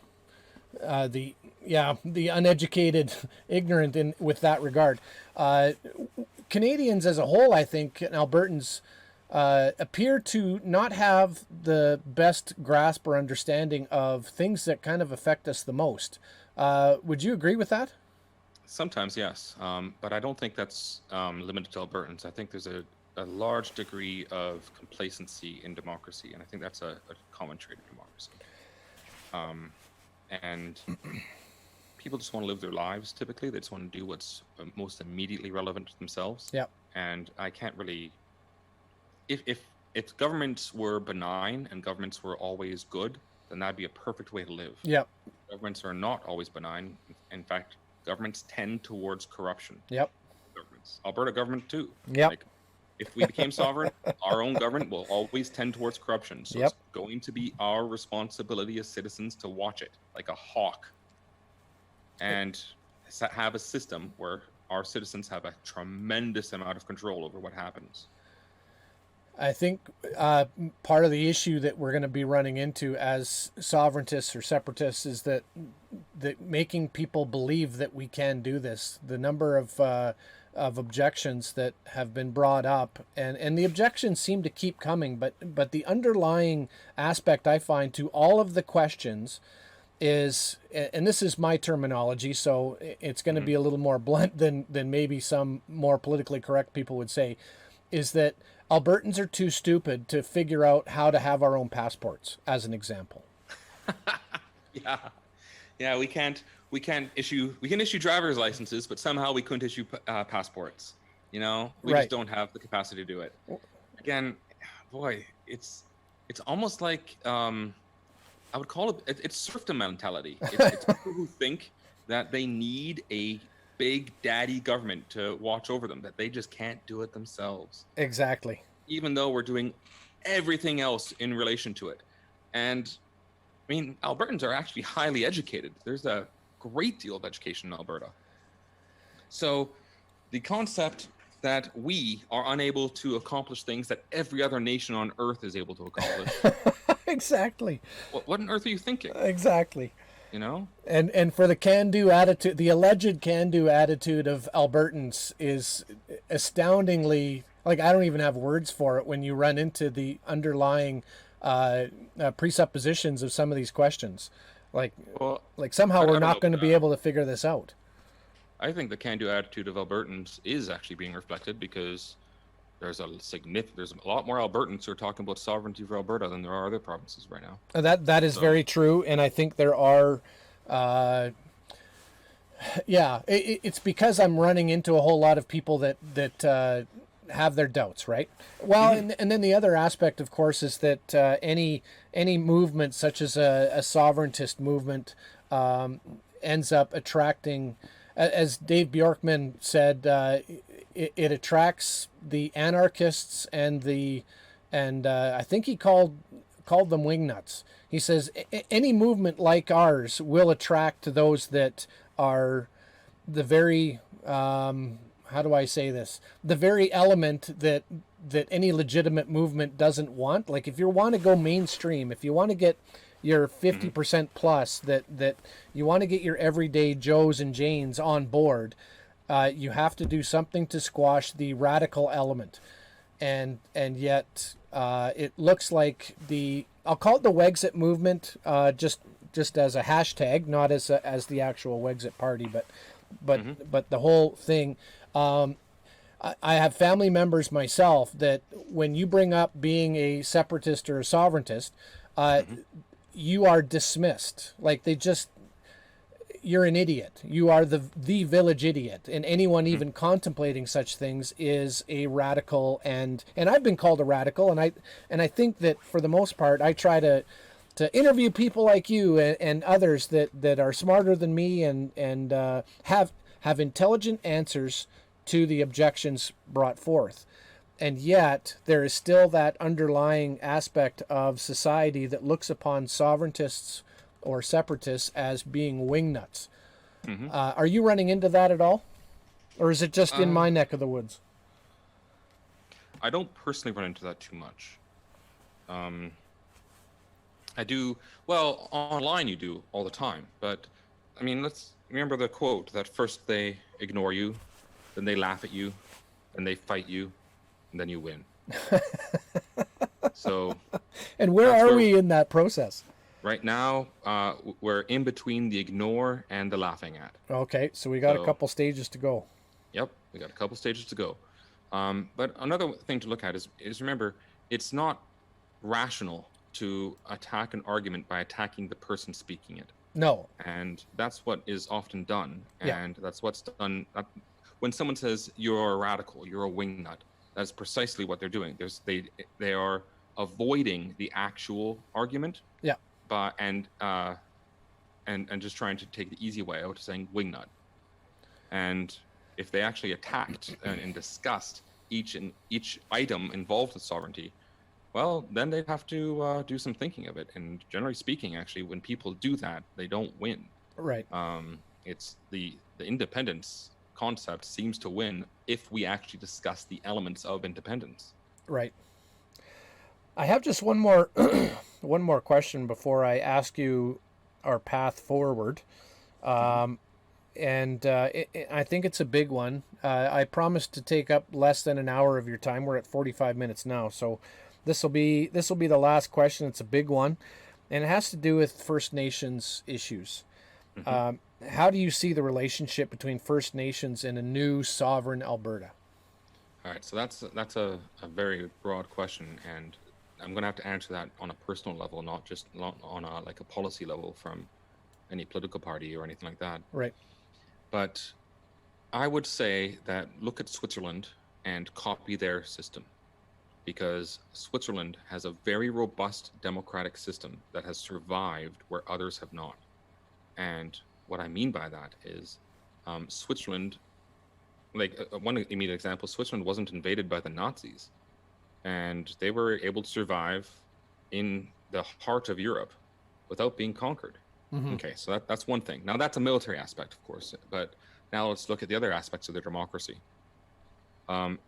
the uneducated, ignorant with that regard. Canadians as a whole, I think, and Albertans appear to not have the best grasp or understanding of things that kind of affect us the most. Would you agree with that? Sometimes, yes, but I don't think that's limited to Albertans. I think there's a large degree of complacency in democracy, and I think that's a common trait of democracy. And people just want to live their lives. Typically, they just want to do what's most immediately relevant to themselves. Yeah. And I can't really. If governments were benign and governments were always good, then that'd be a perfect way to live. Yeah. Governments are not always benign, In fact, governments tend towards corruption. Yep. Governments, Alberta government too. Yep. Like, if we became sovereign, our own government will always tend towards corruption. So Yep. it's going to be our responsibility as citizens to watch it like a hawk, and have a system where our citizens have a tremendous amount of control over what happens. I think part of the issue that we're going to be running into as sovereigntists or separatists is that making people believe that we can do this. The number of objections that have been brought up, and the objections seem to keep coming, but the underlying aspect I find to all of the questions is, and this is my terminology, so it's going to be a little more blunt than maybe some more politically correct people would say, is that Albertans are too stupid to figure out how to have our own passports, as an example. Yeah, we can issue driver's licenses, but somehow we couldn't issue passports. We Right. just don't have the capacity to do it. Again, boy, it's almost like I would call it's serfdom mentality. It's people who think that they need a big daddy government to watch over them, that they just can't do it themselves. Exactly. Even though we're doing everything else in relation to it. And I mean, Albertans are actually highly educated. There's a great deal of education in Alberta. So the concept that we are unable to accomplish things that every other nation on earth is able to accomplish. Exactly. What on earth are you thinking? Exactly. And for the can-do attitude, the alleged can-do attitude of Albertans is astoundingly, like, I don't even have words for it when you run into the underlying presuppositions of some of these questions. Like somehow we're not going to be able to figure this out. I think the can-do attitude of Albertans is actually being reflected, because there's a lot more Albertans who are talking about sovereignty for Alberta than there are other provinces right now. That is very true, and I think there are. It's because I'm running into a whole lot of people that have their doubts, right? Well, and then the other aspect, of course, is that any movement such as a sovereigntist movement ends up attracting, as Dave Bjorkman said, it attracts the anarchists and I think he called them wingnuts. He says any movement like ours will attract those that are the very how do I say this? The very element that any legitimate movement doesn't want. Like, if you want to go mainstream, if you want to get your 50% plus, that you want to get your everyday Joes and Janes on board, you have to do something to squash the radical element. And yet it looks like I'll call it the Wexit movement, just as a hashtag, not as the actual Wexit party, but the whole thing. I have family members myself that when you bring up being a separatist or a sovereigntist, you are dismissed. Like, you're an idiot. You are the village idiot, and anyone even contemplating such things is a radical. And I've been called a radical, and I think that for the most part, I try to interview people like you and others that are smarter than me and have intelligent answers to the objections brought forth. And yet there is still that underlying aspect of society that looks upon sovereigntists or separatists as being wingnuts. Are you running into that at all? Or is it just in my neck of the woods? I don't personally run into that too much. I do, well, online you do all the time, but I mean, let's remember the quote that first they ignore you, then they laugh at you, then they fight you, and then you win. So. And where are we in that process? Right now, we're in between the ignore and the laughing at. Okay, so we got a couple stages to go. Yep, we got a couple stages to go. But another thing to look at is remember, it's not rational to attack an argument by attacking the person speaking it. No. And that's what is often done. And that's what's done. When someone says you're a radical, you're a wingnut, that's precisely what they're doing. They are avoiding the actual argument. Yeah. And and just trying to take the easy way out, saying wingnut. And if they actually attacked and discussed each item involved with sovereignty, well, then they'd have to do some thinking of it. And generally speaking, actually, when people do that, they don't win. Right. It's the independence concept seems to win if we actually discuss the elements of independence. Right. I have just one more one more question before I ask you our path forward. And I think it's a big one. I promised to take up less than an hour of your time. We're at 45 minutes now, so this will be the last question. It's a big one, and it has to do with First Nations issues. How do you see the relationship between First Nations and a new sovereign Alberta? All right, so that's a very broad question, and I'm going to have to answer that on a personal level, not just on a policy level from any political party or anything like that. Right. But I would say that look at Switzerland and copy their system, because Switzerland has a very robust democratic system that has survived where others have not. And what I mean by that is Switzerland, one immediate example, Switzerland wasn't invaded by the Nazis, and they were able to survive in the heart of Europe without being conquered. Okay, so that's one thing. Now that's a military aspect, of course, but now let's look at the other aspects of their democracy.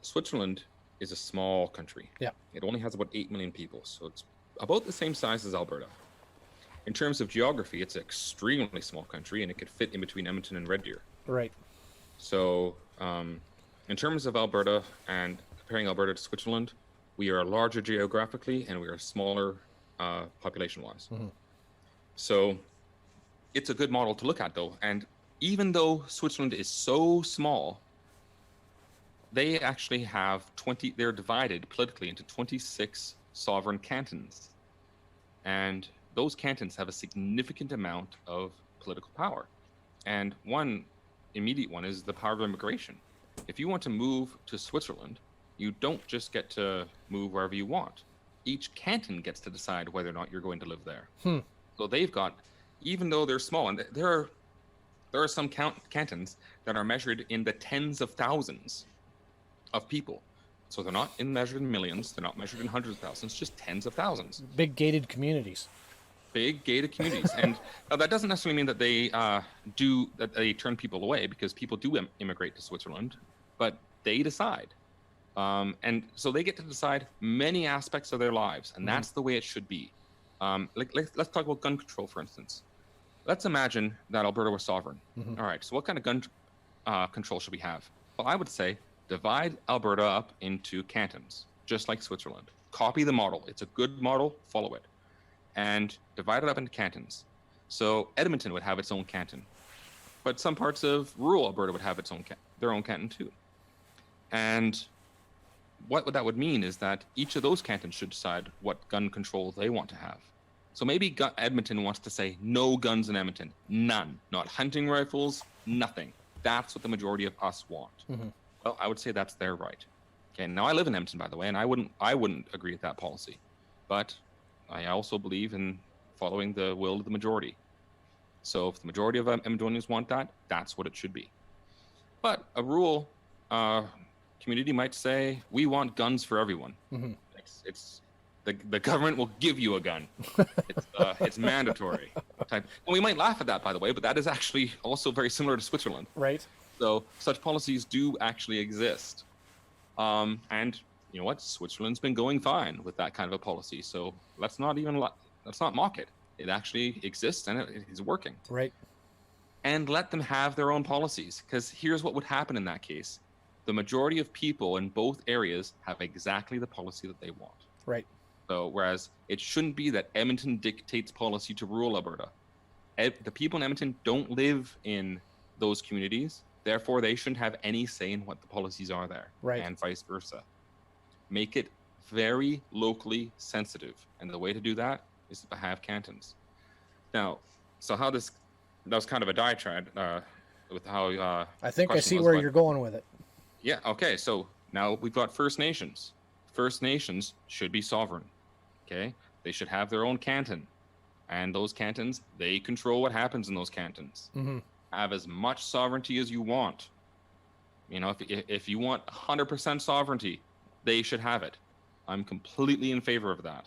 Switzerland is a small country. Yeah. It only has about 8 million people, so it's about the same size as Alberta. In terms of geography, it's an extremely small country, and it could fit in between Edmonton and Red Deer. Right. So in terms of Alberta and comparing Alberta to Switzerland, we are larger geographically, and we are smaller population-wise. So it's a good model to look at, though. And even though Switzerland is so small, they actually have they're divided politically into 26 sovereign cantons. And those cantons have a significant amount of political power. And one immediate one is the power of immigration. If you want to move to Switzerland, you don't just get to move wherever you want. Each canton gets to decide whether or not you're going to live there. So they've got, even though they're small, and there are some cantons that are measured in the tens of thousands of people. So they're not measured in millions, they're not measured in hundreds of thousands, just tens of thousands. Big gated communities. Big gated communities. And that doesn't necessarily mean that they turn people away, because people do immigrate to Switzerland, but they decide. And so they get to decide many aspects of their lives, and that's the way it should be. Let's talk about gun control, for instance. Let's imagine that Alberta was sovereign. All right, so what kind of gun control should we have? Well, I would say divide Alberta up into cantons, just like Switzerland. Copy the model. It's a good model, follow it. And divide it up into cantons. So Edmonton would have its own canton, but some parts of rural Alberta would have their own canton too. And what that would mean is that each of those cantons should decide what gun control they want to have. So maybe Edmonton wants to say no guns in Edmonton, none, not hunting rifles, nothing. That's what the majority of us want. Well, I would say that's their right. Okay, now I live in Edmonton, by the way, and I wouldn't agree with that policy, but I also believe in following the will of the majority. So if the majority of Edmontonians want that, that's what it should be. But a rural community might say, we want guns for everyone. It's the government will give you a gun. It's mandatory. And we might laugh at that, by the way, but that is actually also very similar to Switzerland. Right. So such policies do actually exist. And you know what? Switzerland's been going fine with that kind of a policy. So let's not mock it. It actually exists and it is working. Right. And let them have their own policies, because here's what would happen in that case. The majority of people in both areas have exactly the policy that they want. Right. So whereas it shouldn't be that Edmonton dictates policy to rural Alberta. The people in Edmonton don't live in those communities. Therefore, they shouldn't have any say in what the policies are there. Right. And vice versa. Make it very locally sensitive. And the way to do that is to have cantons. Now, so that was kind of a diatribe with how I think I see where you're going with it. Yeah, okay, so now we've got First Nations. First Nations should be sovereign, okay? They should have their own canton. And those cantons, they control what happens in those cantons. Mm-hmm. Have as much sovereignty as you want. You know, if you want 100% sovereignty, they should have it. I'm completely in favor of that.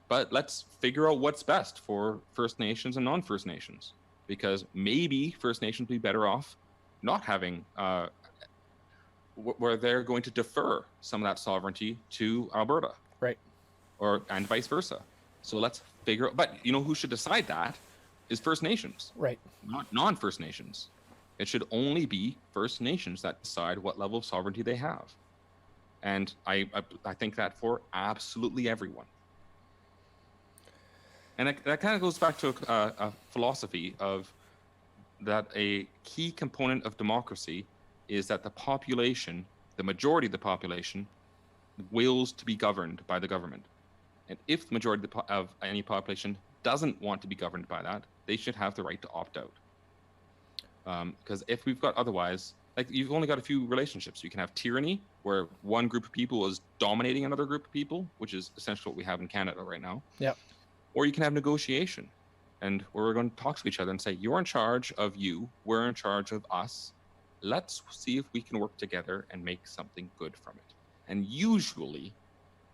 But let's figure out what's best for First Nations and non-First Nations, because maybe First Nations would be better off not having where they're going to defer some of that sovereignty to Alberta, Right. and vice versa. So let's figure out. But you know who should decide that is First Nations, Right. not non-First Nations. It should only be First Nations that decide what level of sovereignty they have, and I think that for absolutely everyone. And that kind of goes back to a philosophy of that a key component of democracy is that the population, the majority of the population, wills to be governed by the government. And if the majority of any population doesn't want to be governed by that, they should have the right to opt out. Because if we've got otherwise, like you've only got a few relationships. You can have tyranny, where one group of people is dominating another group of people, which is essentially what we have in Canada right now. Yeah. Or you can have negotiation, and we're going to talk to each other and say, you're in charge of you, we're in charge of us. Let's see if we can work together and make something good from it. And usually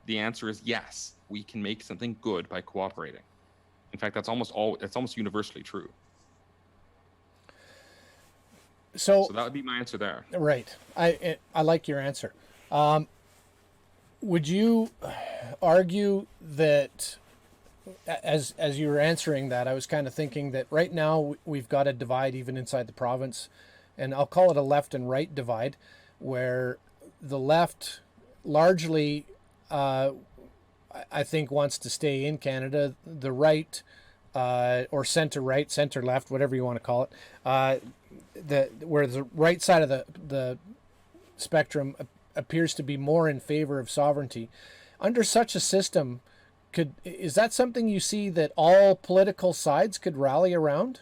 the answer is yes, we can make something good by cooperating. In fact, it's almost universally true. So that would be my answer there. Right. I like your answer. Would you argue that, as you were answering that, I was kind of thinking that right now we've got a divide even inside the province, and I'll call it a left and right divide, where the left largely, I think, wants to stay in Canada. The right, or center right, center left, whatever you want to call it, where the right side of the spectrum appears to be more in favor of sovereignty. Under such a system, is that something you see that all political sides could rally around?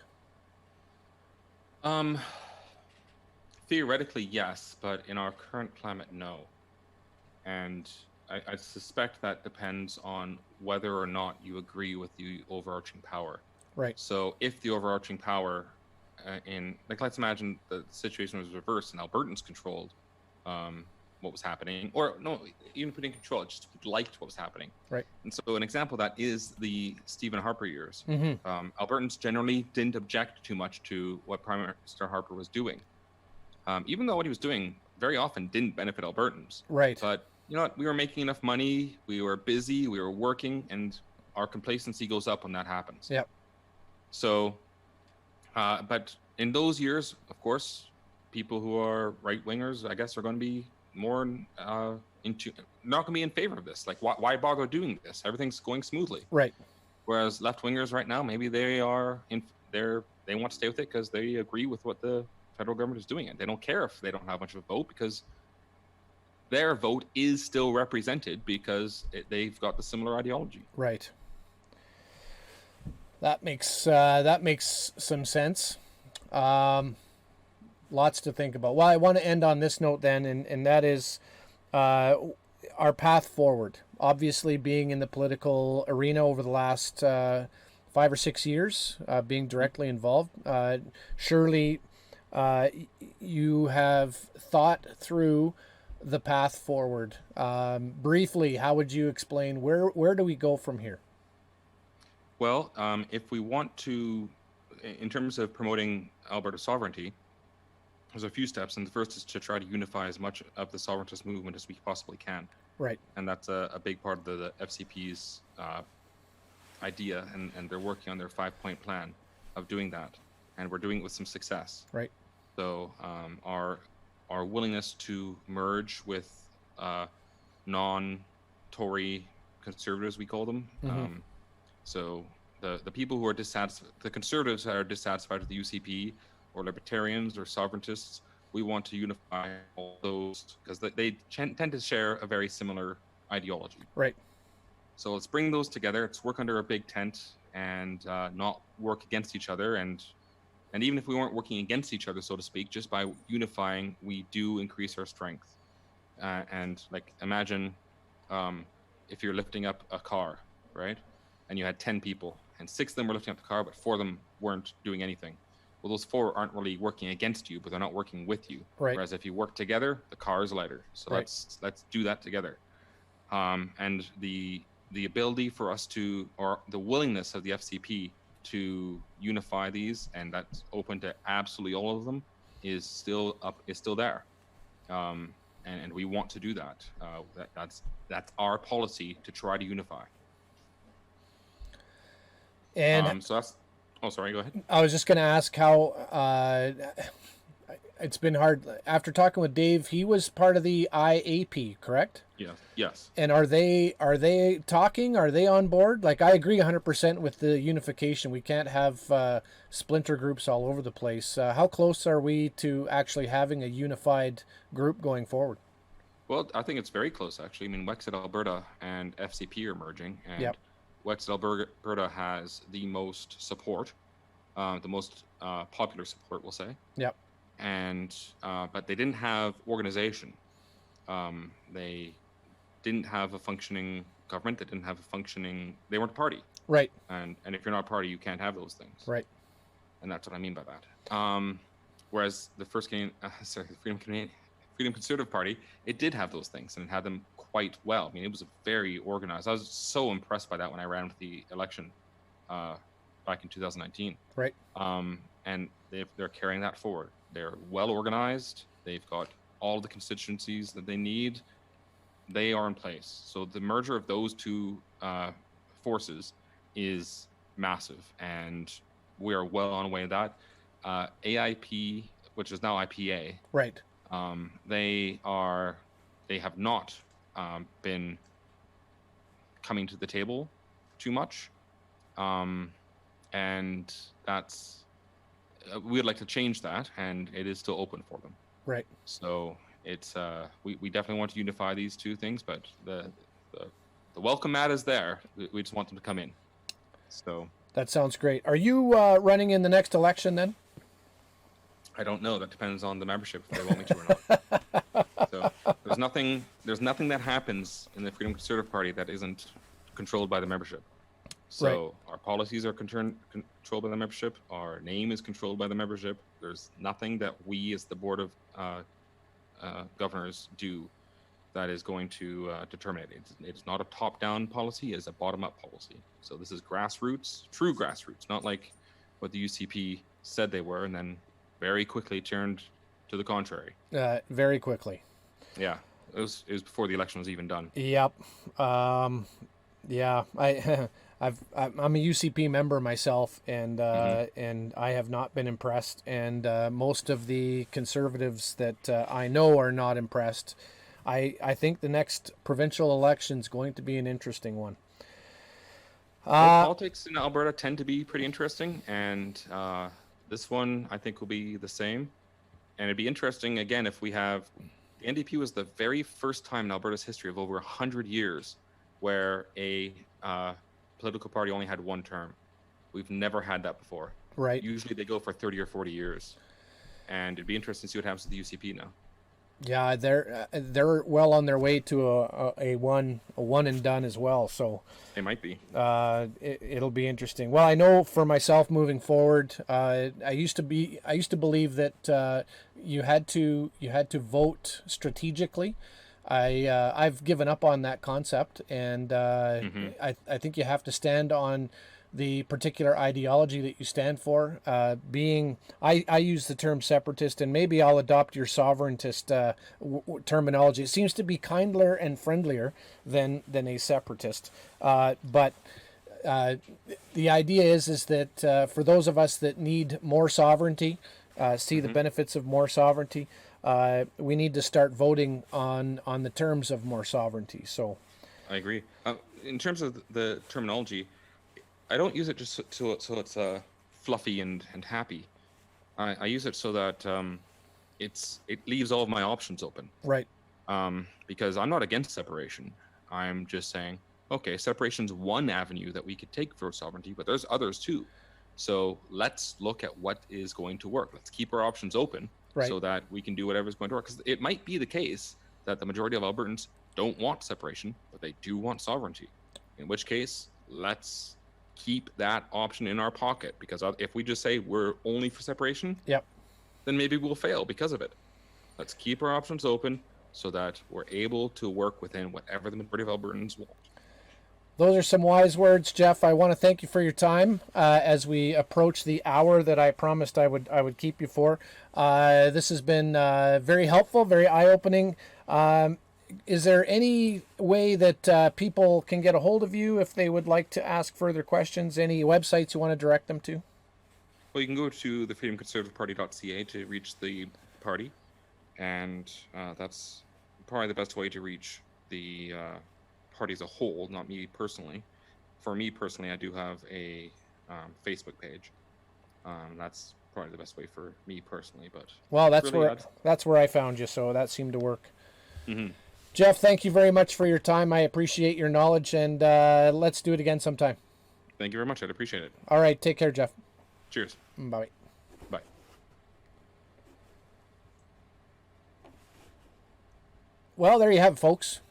Theoretically, yes, but in our current climate, no. And I suspect that depends on whether or not you agree with the overarching power. Right. So if the overarching power let's imagine the situation was reversed and Albertans controlled what was happening, or no, even putting control, it just liked what was happening. Right. And so an example of that is the Stephen Harper years. Mm-hmm. Albertans generally didn't object too much to what Prime Minister Harper was doing, even though what he was doing very often didn't benefit Albertans. Right. But you know what? We were making enough money, we were busy, we were working, and our complacency goes up when that happens. Yep. So, but in those years, of course, people who are right-wingers, I guess, are going to be more not going to be in favor of this. Like, why bother doing this? Everything's going smoothly. Right. Whereas left-wingers right now, maybe they want to stay with it because they agree with what the federal government is doing, and they don't care if they don't have much of a vote, because their vote is still represented because they've got the similar ideology. Right. That makes some sense. Lots to think about. Well, I want to end on this note then, and that is our path forward. Obviously, being in the political arena over the last 5 or 6 years, being directly involved, surely you have thought through the path forward. Briefly, how would you explain where do we go from here? Well, if we want to, in terms of promoting Alberta sovereignty, there's a few steps, and the first is to try to unify as much of the sovereigntist movement as we possibly can. Right. And that's a big part of the FCP's idea, and they're working on their 5-point plan of doing that, and we're doing it with some success. Right. So our willingness to merge with non-Tory conservatives, we call them. Mm-hmm. So the people who are dissatisfied, the conservatives that are dissatisfied with the UCP, or libertarians or sovereigntists, we want to unify all those because they tend to share a very similar ideology. Right. So let's bring those together. Let's work under a big tent and not work against each other. And even if we weren't working against each other, so to speak, just by unifying, we do increase our strength. And like imagine if you're lifting up a car, right? and you had 10 people, and 6 of them were lifting up the car, but 4 of them weren't doing anything. Well, those 4 aren't really working against you, but they're not working with you. Right. Whereas if you work together, the car is lighter. So Right. let's do that together. And the ability for us to, or the willingness of the FCP to unify these, and that's open to absolutely all of them, is still there. And we want to do that. That's our policy, to try to unify. And so that's. Oh, sorry. Go ahead. I was just going to ask how it's been hard. After talking with Dave, he was part of the IAP, correct? Yes. And are they talking? Are they on board? Like, I agree 100% with the unification. We can't have splinter groups all over the place. How close are we to actually having a unified group going forward? Well, I think it's very close, actually. I mean, Wexit Alberta and FCP are merging, and Yep. Wexit Alberta has the most support, the most popular support, we'll say. Yep. And but they didn't have organization. They didn't have a functioning government. They didn't have a functioning. They weren't a party. Right. And if you're not a party, you can't have those things. Right. And that's what I mean by that. Whereas the Freedom Conservative Party, it did have those things, and it had them quite well. I mean, it was very organized. I was so impressed by that when I ran with the election back in 2019. Right. And they're carrying that forward. They're well organized. They've got all the constituencies that they need. They are in place. So the merger of those two forces is massive, and we are well on the way to that. AIP, which is now IPA, Right. they have not been coming to the table too much, and that's we'd like to change that, and it is still open for them. Right. So it's we definitely want to unify these two things, but the welcome mat is there. We just want them to come in. So that sounds great. Are you running in the next election then? I don't know. That depends on the membership, if they want me to or not. So there's nothing that happens in the Freedom Conservative Party that isn't controlled by the membership. So Right. Our policies are controlled by the membership. Our name is controlled by the membership. There's nothing that we, as the board of governors, do that is going to determine it. It's not a top-down policy; it's a bottom-up policy. So this is grassroots, true grassroots, not like what the UCP said they were, and then very quickly turned to the contrary. Very quickly. Yeah, it was before the election was even done. Yep. Yeah. I'm a UCP member myself, and and I have not been impressed. And most of the conservatives that I know are not impressed. I think the next provincial election is going to be an interesting one. Politics in Alberta tend to be pretty interesting, and this one I think will be the same. And it'd be interesting again if we have the NDP was the very first time in Alberta's history of over 100 years where a political party only had one term. We've never had that before. Right. Usually they go for 30 or 40 years, and it'd be interesting to see what happens to the UCP now. Yeah, they're well on their way to a one and done as well. So They might be. It'll be interesting. Well, I know for myself moving forward, I used to believe that you had to vote strategically. I've given up on that concept, and I think you have to stand on the particular ideology that you stand for. I use the term separatist, and maybe I'll adopt your sovereigntist terminology. It seems to be kinder and friendlier than a separatist. But the idea is that for those of us that need more sovereignty, see the benefits of more sovereignty, we need to start voting on the terms of more sovereignty. So, I agree. In terms of the terminology, I don't use it just so it's fluffy and happy. I use it so that it leaves all of my options open. Right. Because I'm not against separation. I'm just saying, okay, separation's one avenue that we could take for sovereignty, but there's others too. So let's look at what is going to work. Let's keep our options open, Right. so that we can do whatever's going to work. Because it might be the case that the majority of Albertans don't want separation, but they do want sovereignty. In which case, let's keep that option in our pocket, because if we just say we're only for separation, Yep. then maybe we'll fail because of it. Let's keep our options open so that we're able to work within whatever the majority of Albertans want. Those are some wise words, Jeff. I want to thank you for your time as we approach the hour that I promised I would keep you for. This has been very helpful, very eye-opening. Is there any way that people can get a hold of you if they would like to ask further questions? Any websites you want to direct them to? Well, you can go to thefreedomconservativeparty.ca to reach the party, and that's probably the best way to reach the party as a whole, not me personally. For me personally, I do have a Facebook page. That's probably the best way for me personally. But well, that's where I found you, so that seemed to work. Mm-hmm. Jeff, thank you very much for your time. I appreciate your knowledge, and let's do it again sometime. Thank you very much. I'd appreciate it. All right, take care, Jeff. Cheers. Bye. Bye. Well, there you have it, folks.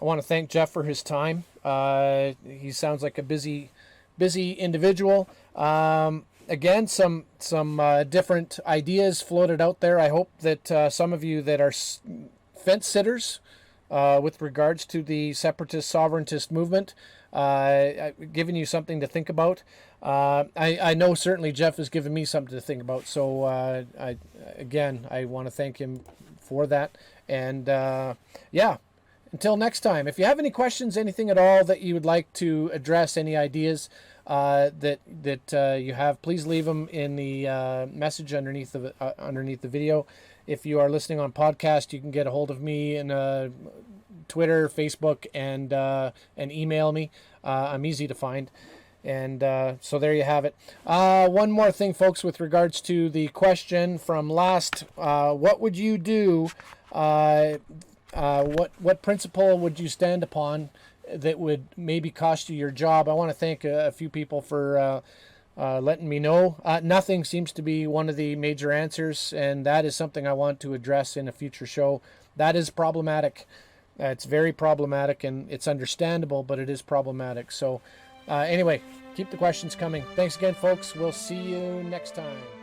I want to thank Jeff for his time. He sounds like a busy individual. Again, some different ideas floated out there. I hope that some of you that are fence sitters with regards to the separatist sovereigntist movement, giving you something to think about. I know certainly Jeff has given me something to think about. So I want to thank him for that. And yeah. Until next time, if you have any questions, anything at all that you would like to address, any ideas that you have, please leave them in the message underneath the video. If you are listening on podcast, you can get a hold of me in Twitter, Facebook, and email me. I'm easy to find. And so there you have it. One more thing, folks, with regards to the question from last, what would you do? What principle would you stand upon that would maybe cost you your job? I want to thank a few people for letting me know. Nothing seems to be one of the major answers, and that is something I want to address in a future show. That is problematic. It's very problematic, and it's understandable, but it is problematic. So anyway, keep the questions coming. Thanks again, folks. We'll see you next time.